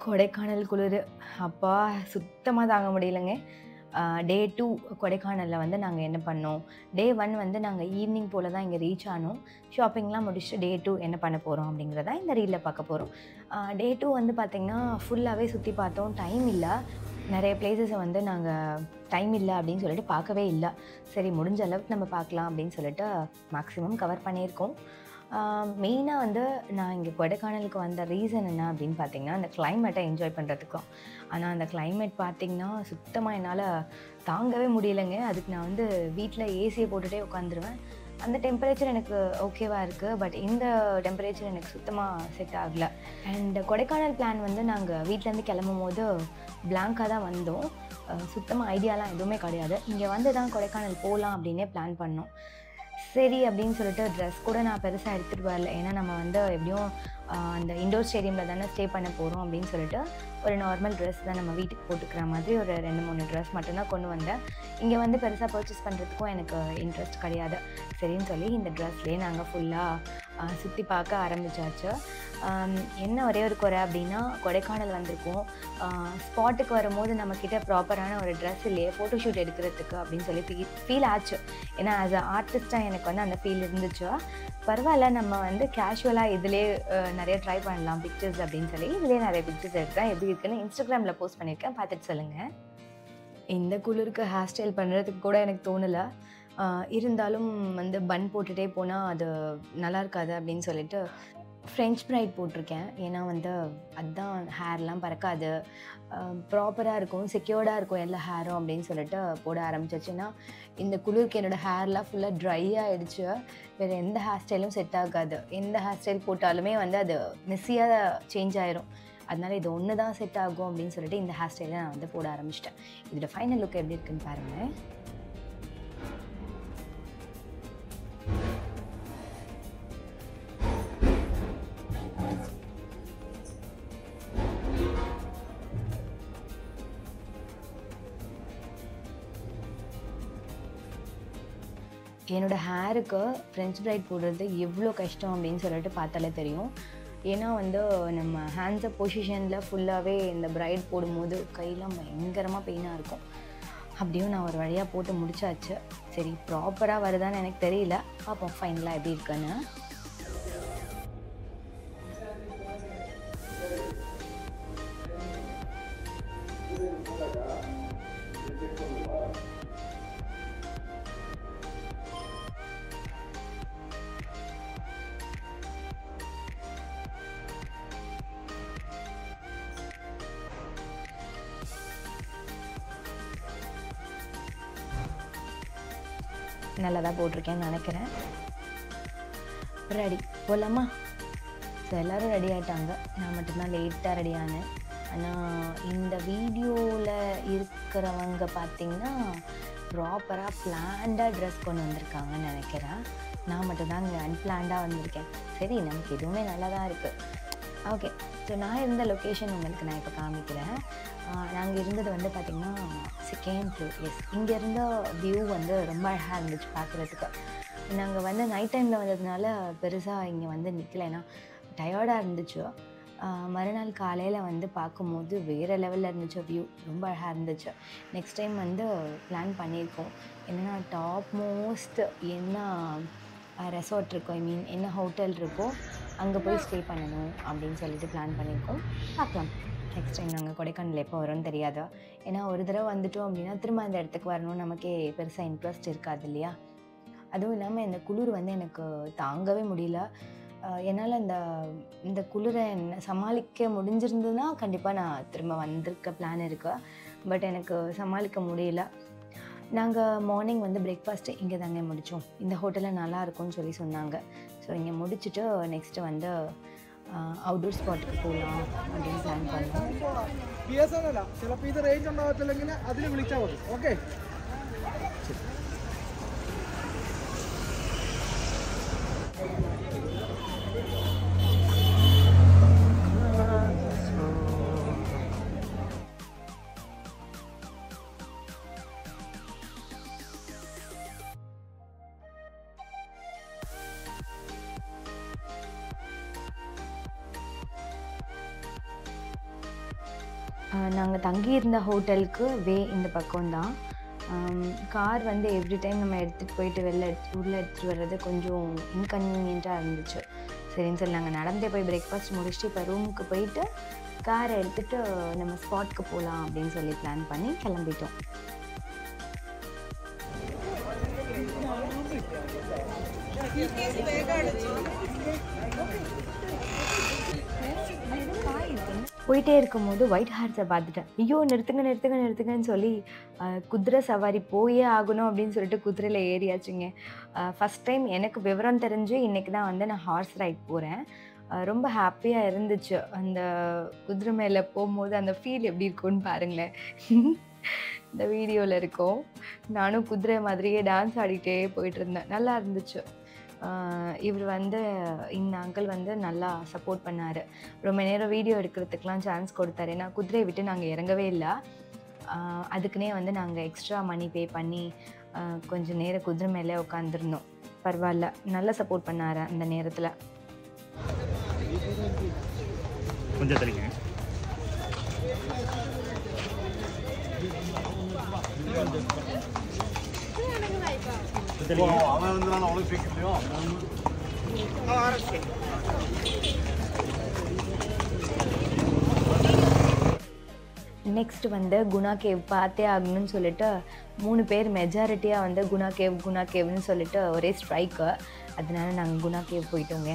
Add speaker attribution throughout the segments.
Speaker 1: கொடைக்கானல் குளிரு. அப்பா! சுத்தமா தாங்க முடியலங்க. டே 2 கொடைக்கானல்ல வந்து நாங்க என்ன பண்ணோம், டே 1 வந்து நாங்க ஈவினிங் போல தான் இங்க ரீச் ஆனோம். ஷாப்பிங்லாம் முடிச்சுட்டு டே 2 என்ன பண்ண போறோம் அப்படிங்கிறத இந்த ரீல்ல பார்க்க போறோம். டே 2 வந்து பார்த்தீங்கன்னா, ஃபுல்லாவே சுத்தி பார்த்தோம். டைம் இல்ல. நெறைய பிளேஸஸ வந்து நாங்க டைம் இல்ல அப்படின்னு சொல்லிட்டு பார்க்கவே இல்ல. சரி முடிஞ்ச அளவுக்கு நம்ம பார்க்கலாம் அப்படின்னு சொல்லிட்டு மேக்ஸிமம் கவர் பண்ணியிருக்கோம். மெயினா வந்து நான் இங்க கொடைக்கானலுக்கு வந்த ரீசன் என்ன அப்படின்னு பார்த்தீங்கன்னா, அந்த கிளைமேட்ட என்ஜாய் பண்றதுக்கும். ஆனா அந்த கிளைமேட் பார்த்தீங்கன்னா, சுத்தமா என்னால தாங்கவே முடியலங்க. அதுக்கு நான் வந்து வீட்ல ஏசிய போட்டுட்டே உட்காந்துருவேன். அந்த டெம்பரேச்சர் எனக்கு ஓகேவா இருக்கு. பட் இந்த டெம்பரேச்சர் எனக்கு சுத்தமா செட் ஆகல. அண்ட் கொடைக்கானல் பிளான் வந்து நாங்க வீட்லேருந்து கிளம்பும்போது பிளாங்க்கா தான் வந்தோம். சுத்தமா ஐடியாலாம் எதுவுமே கிடையாது. இங்க வந்து தான் கொடைக்கானல் போலாம் அப்படின்னே பிளான் பண்ணோம். சரி அப்படின்னு சொல்லிட்டு ட்ரெஸ் கூட நான் பெருசா எடுத்துட்டு வரல. ஏன்னா நம்ம வந்து எப்படியும் அந்த இண்டோர் ஸ்டேடியம்ல தானே ஸ்டே பண்ண போறோம் அப்படின்னு சொல்லிட்டு, ஒரு நார்மல் ட்ரெஸ் தான் நம்ம வீட்டுக்கு போட்டுக்கிற மாதிரி ஒரு 2, 3 ட்ரெஸ் மட்டும் தான் கொண்டு வந்தேன். இங்க வந்து பெருசா பர்ச்சேஸ் பண்றதுக்கும் எனக்கு இன்ட்ரெஸ்ட் கிடையாது. சரின்னு சொல்லி இந்த ட்ரெஸ்லயே நாங்க ஃபுல்லா சுத்தி பார்க்க ஆரம்பிச்சாச்சு. என்ன ஒரே ஒரு குறை அப்படின்னா, கொடைக்கானல் வந்திருக்கோம். ஸ்பாட்டுக்கு வரும்போது நம்மக்கிட்ட ப்ராப்பரான ஒரு ட்ரெஸ் இல்லையே ஃபோட்டோ ஷூட் எடுக்கிறதுக்கு அப்படின்னு சொல்லி ஃபீல் ஆச்சு. ஏன்னா ஆஸ் அ ஆர்டிஸ்ட்டா எனக்கு வந்து அந்த ஃபீல் இருந்துச்சு. பரவாயில்ல நம்ம வந்து கேஷுவலா இதிலயே நெறைய ட்ரை பண்ணலாம் பிக்சர்ஸ் அப்படின்னு சொல்லி, இதிலயே நெறைய பிக்சர்ஸ் எடுத்தேன். எப்படி இருக்குன்னு Instagramல போஸ்ட் பண்ணியிருக்கேன். பார்த்துட்டு சொல்லுங்க. இந்த குளிருக்கு ஹேர் ஸ்டைல் பண்ணுறதுக்கு கூட எனக்கு தோணல. அ இருந்தாலும் வந்து பன் போட்டுட்டே போனா அது நல்லா இருக்காது அப்படின்னு சொல்லிட்டு ஃப்ரெஞ்ச் ப்ரைட் போட்டிருக்கேன். ஏன்னா வந்து அதான் ஹேர்லாம் பறக்காது. ப்ராப்பரா இருக்கும், செக்யூர்டா இருக்கும் எல்லா ஹேரும் அப்படின்னு சொல்லிட்டு போட ஆரம்பிச்சாச்சுன்னா, இந்த குளிருக்கு என்னோட ஹேர்லாம் ஃபுல்லா ட்ரை ஆயிடுச்சு. வேற எந்த ஹேர் ஸ்டைலும் செட் ஆகாது. எந்த ஹேர் ஸ்டைல் போட்டாலுமே வந்து அது மெஸ்ஸியா சேஞ்ச் ஆயிரும். அதனால இது ஒண்ணு தான் செட் ஆகும் அப்படின்னு சொல்லிட்டு இந்த ஹேர் ஸ்டைல நான் வந்து போட ஆரம்பிச்சுட்டேன். இதோட ஃபைனல் லுக் எப்படி இருக்குன்னு பாருங்க. என்னோட ஹேருக்கு ஃப்ரெஞ்ச் பிரைட் போடுறது எவ்வளோ கஷ்டம் அப்படின்னு சொல்லிட்டு பார்த்தாலே தெரியும். ஏன்னா வந்து நம்ம ஹேண்ட்ஸ் அப் பொசிஷனில் ஃபுல்லாகவே இந்த பிரைட் போடும்போது கையெல்லாம் பயங்கரமாக பெயினாக இருக்கும். அப்படியும் நான் ஒரு வழியாக போட்டு முடிச்சாச்சு. சரி ப்ராப்பராக வருதான்னு எனக்கு தெரியல. பார்ப்போம் ஃபைனலாக எப்படி இருக்குன்னு. நல்லா தான் போட்டிருக்கேன்னு நினைக்கிறேன். ரெடி போகலாமா? ஸோ எல்லோரும் ரெடி ஆகிட்டாங்க. நான் மட்டும்தான் லேட்டாக ரெடி ஆனேன். ஆனால் இந்த வீடியோவில் இருக்கிறவங்க பார்த்திங்கன்னா ப்ராப்பராக பிளான்டாக ட்ரெஸ் கொண்டு வந்திருக்காங்கன்னு நினைக்கிறேன். நான் மட்டும்தான் இங்கே அன்பிளான்டாக வந்திருக்கேன். சரி நமக்கு எதுவுமே நல்லா தான் இருக்குது. ஓகே. ஸோ நான் இருந்த லொக்கேஷன் உங்களுக்கு நான் இப்போ காமிக்கிறேன். நாங்கள் இருந்தது வந்து பார்த்திங்கன்னா செகண்ட் ஃப்ளோர். எஸ், இங்கே இருந்த வியூ வந்து ரொம்ப அழகாக இருந்துச்சு பார்க்குறதுக்கு. நாங்கள் வந்து நைட் டைமில் வந்ததுனால பெருசாக இங்கே வந்து நிற்கல. ஏன்னா டயர்டாக இருந்துச்சு. மறுநாள் காலையில் வந்து பார்க்கும்போது வேறு லெவலில் இருந்துச்சு வியூ. ரொம்ப அழகாக இருந்துச்சு. நெக்ஸ்ட் டைம் வந்து பிளான் பண்ணியிருக்கோம். என்னென்னா டாப் மோஸ்ட் என்ன ரெசார்ட் இருக்கோ, ஐ மீன் என்ன ஹோட்டல் இருக்கோ அங்கே போய் ஸ்டே பண்ணணும் அப்படின்னு சொல்லிட்டு பிளான் பண்ணியிருக்கோம். பார்க்கலாம் நெக்ஸ்ட் டைம் நாங்கள் கொடைக்கானல் எப்போ வரோன்னு தெரியாது. ஏன்னா ஒரு தடவை வந்துட்டோம் அப்படின்னா திரும்ப அந்த இடத்துக்கு வரணும் நமக்கே பெருசாக இன்ட்ரெஸ்ட் இருக்காது இல்லையா? அதுவும் இல்லாமல் இந்த குளிர் வந்து எனக்கு தாங்கவே முடியல. என்னால் இந்த குளிரை சமாளிக்க முடிஞ்சிருந்ததுன்னா கண்டிப்பாக நான் திரும்ப வந்திருக்க பிளான் இருக்கு. பட் எனக்கு சமாளிக்க முடியல. நாங்கள் மார்னிங் வந்து பிரேக்ஃபாஸ்ட்டு இங்கே தாங்க முடித்தோம். இந்த ஹோட்டலில் நல்லா இருக்கும்னு சொல்லி சொன்னாங்க. ஸோ இங்கே முடிச்சுட்டு நெக்ஸ்ட்டு வந்து ഔട്ട്ഡോർ സ്പോട്ടിൽ പോകാം அப்படின்னு പ്ലാൻ பண்ணோம்.
Speaker 2: BSNL ചിലപ്പോൾ ഇത് റേഞ്ച് ഉണ്ടാകത്തില്ലെങ്കിൽ അതിൽ വിളിച്ചാൽ മതി. ഓക്കെ.
Speaker 1: நாங்கள் தங்கியிருந்த ஹோட்டலுக்கு இந்த பக்கம்தான். கார் வந்து எவ்ரி டைம் நம்ம எடுத்துகிட்டு போயிட்டு உள்ளே எடுத்துகிட்டு வர்றது கொஞ்சம் இன்கன்வீனியண்ட்டாக இருந்துச்சு. சரின்னு சொல்லி நாங்கள் நடந்தே போய் பிரேக்ஃபாஸ்ட் முடிச்சுட்டு இப்போ ரூமுக்கு போயிட்டு காரை எடுத்துகிட்டு நம்ம ஸ்பாட்க்கு போகலாம் அப்படின்னு சொல்லி பிளான் பண்ணி கிளம்பிட்டோம். போயிட்டே இருக்கும்போது ஒயிட் ஹார்ஸை பார்த்துட்டேன். ஐயோ நிறுத்துங்கன்னு சொல்லி குதிரை சவாரி போயே ஆகணும் அப்படின்னு சொல்லிட்டு குதிரையில் ஏறியாச்சுங்க. ஃபஸ்ட் டைம் எனக்கு விவரம் தெரிஞ்சு இன்றைக்கி தான் வந்து நான் ஹார்ஸ் ரைட் போகிறேன். ரொம்ப ஹாப்பியாக இருந்துச்சு. அந்த குதிரை மேலே போகும்போது அந்த ஃபீல் எப்படி இருக்கும்னு பாருங்களேன். இந்த வீடியோவில் இருக்கும். நானும் குதிரை மாதிரியே டான்ஸ் ஆடிட்டே போயிட்டு இருந்தேன். நல்லா இருந்துச்சு. இவர் வந்து இந்த அங்கிள் வந்து நல்லா சப்போர்ட் பண்ணார். ரொம்ப நேரம் வீடியோ எடுக்கிறதுக்கெலாம் சான்ஸ் கொடுத்தாரு. ஏன்னா குதிரையை விட்டு நாங்கள் இறங்கவே இல்லை. அதுக்குன்னே வந்து நாங்கள் எக்ஸ்ட்ரா மணி பே பண்ணி கொஞ்சம் நேரம் குதிரை மேலே உட்காந்துருந்தோம். பரவாயில்ல, நல்லா சப்போர்ட் பண்ணார் அந்த நேரத்தில்.
Speaker 3: கொஞ்சம் தெரியுங்க.
Speaker 1: நெக்ஸ்ட் வந்து குணா கேவ் பார்த்தே ஆகணும்னு சொல்லிட்டு 3 பேர் மெஜாரிட்டியாக வந்து குணா கேவ்னு சொல்லிட்டு ஒரே ஸ்ட்ரைக்கு. அதனால நாங்கள் குணா கேவ் போயிட்டோங்க.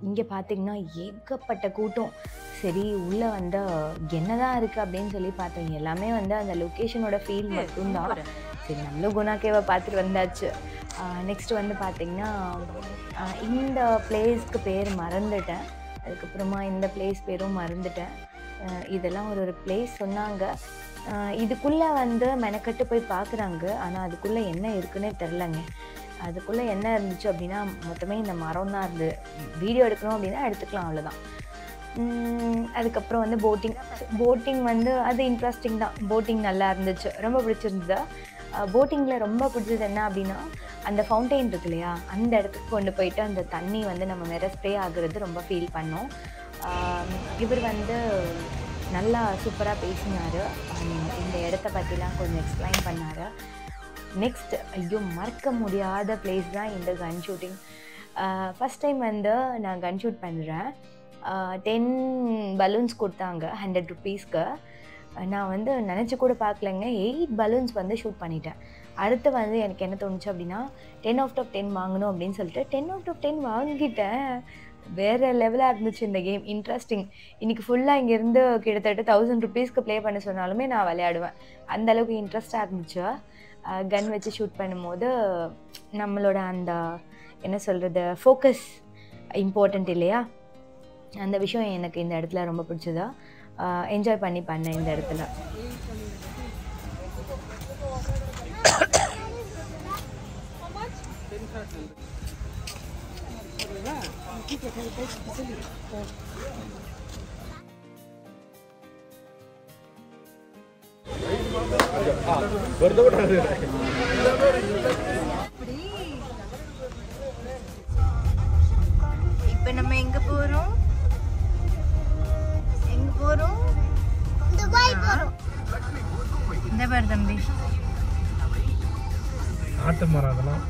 Speaker 1: இங்கே பார்த்திங்கன்னா ஏகப்பட்ட கூட்டம். சரி உள்ளே வந்து என்னதான் இருக்குது அப்படின்னு சொல்லி பார்த்தோம். எல்லாமே வந்து அந்த லொக்கேஷனோட ஃபீல் மட்டும்தான். சரி நம்மளும் குணா கேவை பார்த்துட்டு வந்தாச்சு. நெக்ஸ்ட் வந்து பார்த்திங்கன்னா இந்த பிளேஸ்க்கு பேர் மறந்துட்டேன். அதுக்கப்புறமா இந்த பிளேஸ் பேரும் மறந்துட்டேன். இதெல்லாம் ஒரு பிளேஸ் சொன்னாங்க. இதுக்குள்ளே வந்து மெனக்கட்டு போய் பார்க்குறாங்க. ஆனால் அதுக்குள்ளே என்ன இருக்குன்னே தெரிலங்க. அதுக்குள்ளே என்ன இருந்துச்சு அப்படின்னா மொத்தமே இந்த மரம் தான் இருந்தது. வீடியோ எடுக்கணும் அப்படின்னா எடுத்துக்கலாம், அவ்வளோதான். அதுக்கப்புறம் வந்து போட்டிங் வந்து அது இன்ட்ரெஸ்டிங் தான். போட்டிங் நல்லா இருந்துச்சு, ரொம்ப பிடிச்சிருந்தது. போட்டிங்கில் ரொம்ப பிடிச்சது என்ன அப்படின்னா அந்த ஃபவுண்டெயின் இருக்கு இல்லையா, அந்த இடத்துக்கு கொண்டு போயிட்டு அந்த தண்ணி வந்து நம்ம மேலே ஸ்ப்ரே ஆகுறது ரொம்ப ஃபீல் பண்ணோம். இவர் வந்து நல்லா சூப்பராக பேசினார். இந்த இடத்த பற்றிலாம் கொஞ்சம் எக்ஸ்பிளைன் பண்ணார். நெக்ஸ்ட் மறக்க முடியாத பிளேஸ் தான் இந்த கன் ஷூட்டிங். ஃபஸ்ட் டைம் வந்து நான் கன் ஷூட் பண்ணுறேன். 10 பலூன்ஸ் கொடுத்தாங்க 100 rupeesக்கு. நான் வந்து நினச்சி கூட பார்க்கலங்க. 8 பலூன்ஸ் வந்து ஷூட் பண்ணிட்டேன். அடுத்து வந்து எனக்கு என்ன தோணுச்சு அப்படின்னா 10 out of 10 வாங்கணும் அப்படின்னு சொல்லிட்டு 10 out of 10 வாங்கிட்டேன். வேறு லெவலாக இருந்துச்சு இந்த கேம், இன்ட்ரெஸ்டிங். இன்றைக்கி ஃபுல்லாக இங்கேருந்து கிட்டத்தட்ட 1000 rupeesக்கு ப்ளே பண்ண சொன்னாலுமே நான் விளையாடுவேன். அந்தளவுக்கு இன்ட்ரெஸ்டாக இருந்துச்சு. கன் வச்சு ஷூட் பண்ணும்போது நம்மளோட அந்த என்ன சொல்கிறது ஃபோக்கஸ் இம்பார்ட்டண்ட் இல்லையா, அந்த விஷயம் எனக்கு இந்த இடத்துல ரொம்ப பிடிச்சதா. என்ஜாய் பண்ணேன் இந்த இடத்துல. இப்போ நம்ம எங்க போறோம்? துபாய் போறோம். இந்த பாரு தம்பி,
Speaker 3: ஆட்டு மரம் அதெல்லாம்.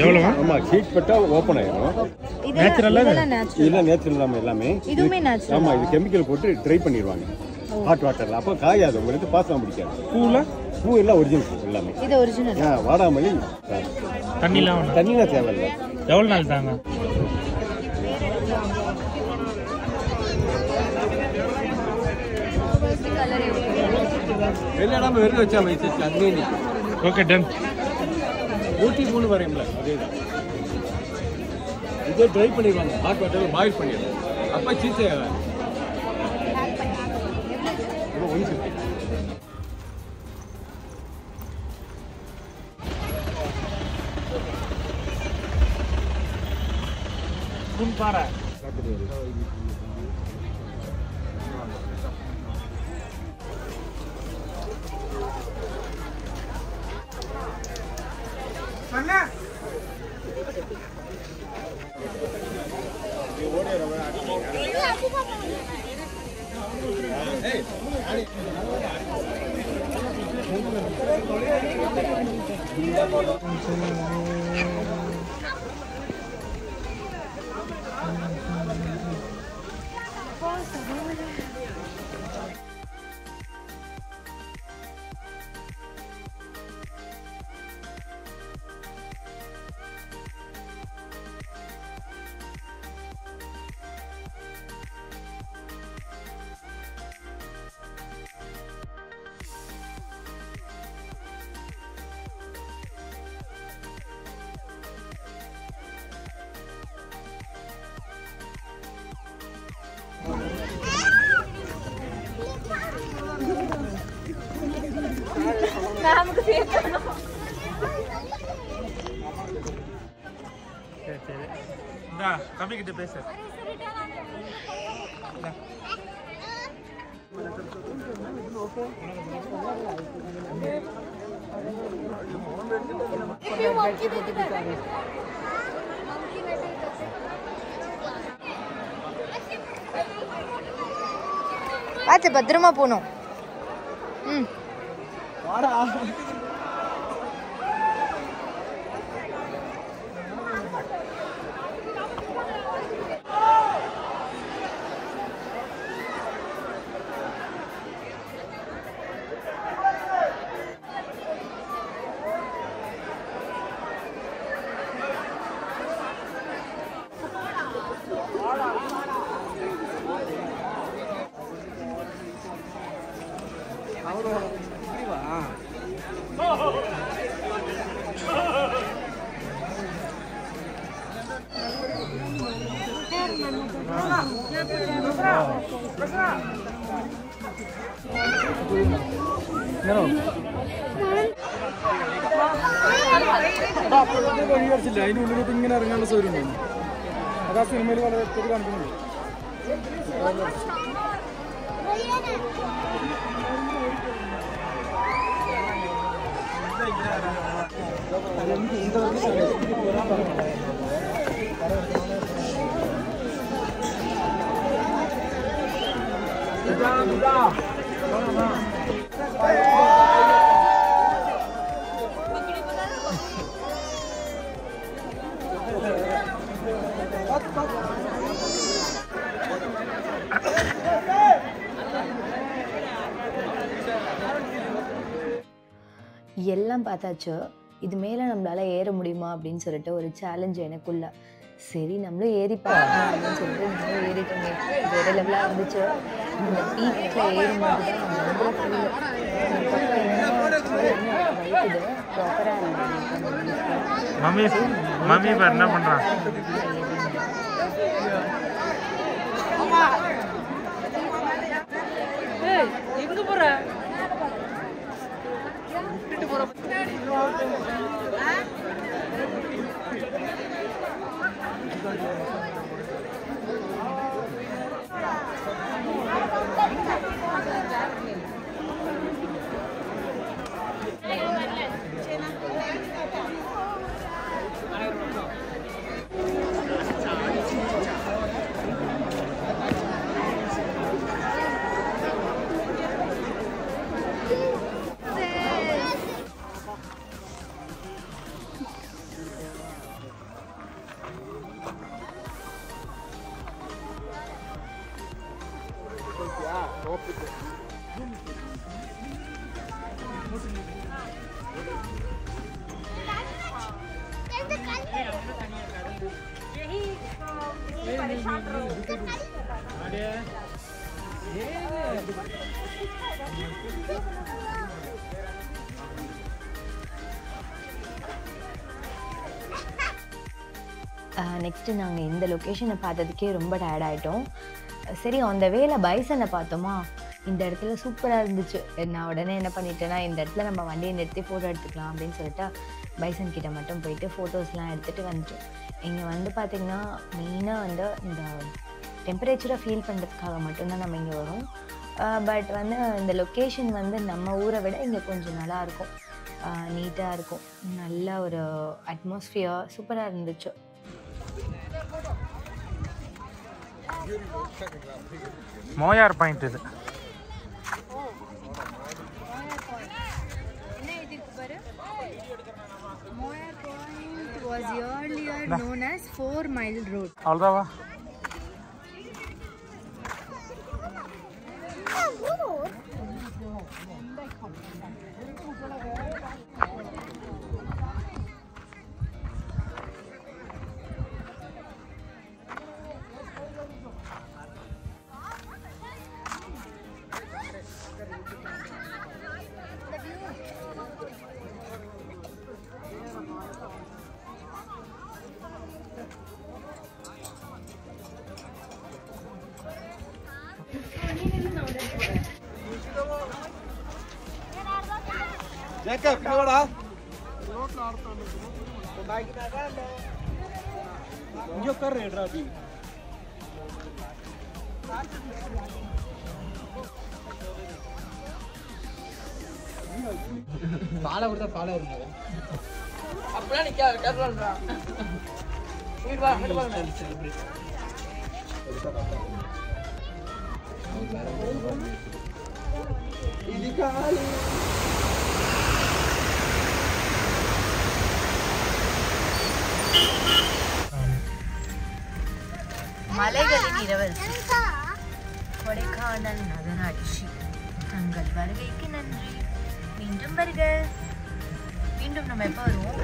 Speaker 3: எவ்வளவு? ஆமா, ஹீட் பட்டா ஓபன் ஆயிடும். நேச்சுரலா இல்ல, நேச்சுரல் தான் எல்லாமே. இதுமே நேச்சுரல். ஆமா, இது கெமிக்கல் போட்டு ட்ரை பண்ணிடுவாங்க ஹாட் வாட்டர்ல. அப்ப காயாது, உங்களுக்கு பாசம் பிடிக்காது. பூ எல்லாம் ஒரிஜினல் பூ எல்லாமே. இது ஒரிஜினல். வாடாமல்லி. தண்ணிலாம் தேவையில்லை. எவ்வளவு நாள் தாங்க? வெள்ளாடாம வெறும் வச்சா வச்சு அங்கேயே நிற்கும்.
Speaker 2: Okay done.
Speaker 3: ஊட்டி 3 வரையும்ல அதே தான். இதே ட்ரை பண்ணிடுவாங்க, ஹாட் வாட்டரில் பாயில் பண்ணிடுவாங்க. அப்போ சீஸே இப்போ 150.
Speaker 2: குன்பாரா அண்ணா
Speaker 4: நமக்கு சேர்க்கணும்.
Speaker 2: சரி சரி இந்தா கம்மி கிட்ட பேசு.
Speaker 4: பார்த்து பத்திரமா போகணும். ம்
Speaker 2: வாடா. വഴിയടിച്ചില്ല, അതിന്റെ ഉള്ളിലോട്ട് ഇങ്ങനെ ഇറങ്ങാനുള്ള സൗകര്യം ഉണ്ടായിരുന്നു. അത് ആ സിനിമയിൽ വളരെ വ്യക്തത കാണിക്കുന്നുണ്ട്.
Speaker 1: எல்லாம் பார்த்தாச்சு. இது மேலே நம்மளால ஏற முடியுமா அப்படின்னு சொல்லிட்டு ஒரு சேலஞ்ச் எனக்குள்ள. சரி நம்மளும் ஏறி பார்க்கலாம் அப்படின்னு சொல்லிட்டு நம்மளும் ஏறிட்டோங்க. வேற லெவலாக இருந்துச்சு. இந்த பீக்கில் ஏறும்போது தான் ரொம்ப ஃபீல் வைக்குது ப்ராப்பராக
Speaker 2: மம்மி மம்மி இப்போ என்ன பண்ணுறான்?
Speaker 4: எங்க போற?
Speaker 1: நெக்ஸ்ட்டு நாங்கள் இந்த லொக்கேஷனை பார்த்ததுக்கே ரொம்ப டயர்ட் ஆகிட்டோம். சரி அந்த வேலை பைசனை பார்த்தோமா, இந்த இடத்துல சூப்பராக இருந்துச்சு. நான் உடனே என்ன பண்ணிட்டேன்னா, இந்த இடத்துல நம்ம வண்டியை நிறுத்தி ஃபோட்டோ எடுத்துக்கலாம் அப்படின்னு சொல்லிட்டு பைசன் கிட்ட மட்டும் போயிட்டு ஃபோட்டோஸ்லாம் எடுத்துகிட்டு வந்துட்டோம். இங்கே வந்து பார்த்திங்கன்னா மெயினாக வந்து இந்த டெம்பரேச்சரை ஃபீல் பண்ணுறதுக்காக மட்டும்தான் நம்ம இங்கே வரோம். பட் வந்து இந்த லொக்கேஷன் வந்து நம்ம ஊரை விட இங்கே கொஞ்சம் நல்லாயிருக்கும், நீட்டாக இருக்கும், நல்ல ஒரு அட்மாஸ்ஃபியர் சூப்பராக இருந்துச்சு.
Speaker 5: மோயார் பாயிண்ட் இது.
Speaker 4: Moyar Point was earlier known as 4 Mile Road.
Speaker 5: அவ்வளோதாவா?
Speaker 2: Jacob இங்கடா இங்க உட்கார் ரேடா அப்படி பால விடுதா பால வருங்க அப்படியே நீ கேர்ஃபுல்லா வீட் வா வீட் வா செலிப்ரேட் இதுகாலி
Speaker 1: மலைகளின் இரவரசி கொடைக்கானல் நகராட்சி, தங்கள் வருகைக்கு நன்றி. மீண்டும் வருக. மீண்டும் நம்ம எப்போ வருவோம்?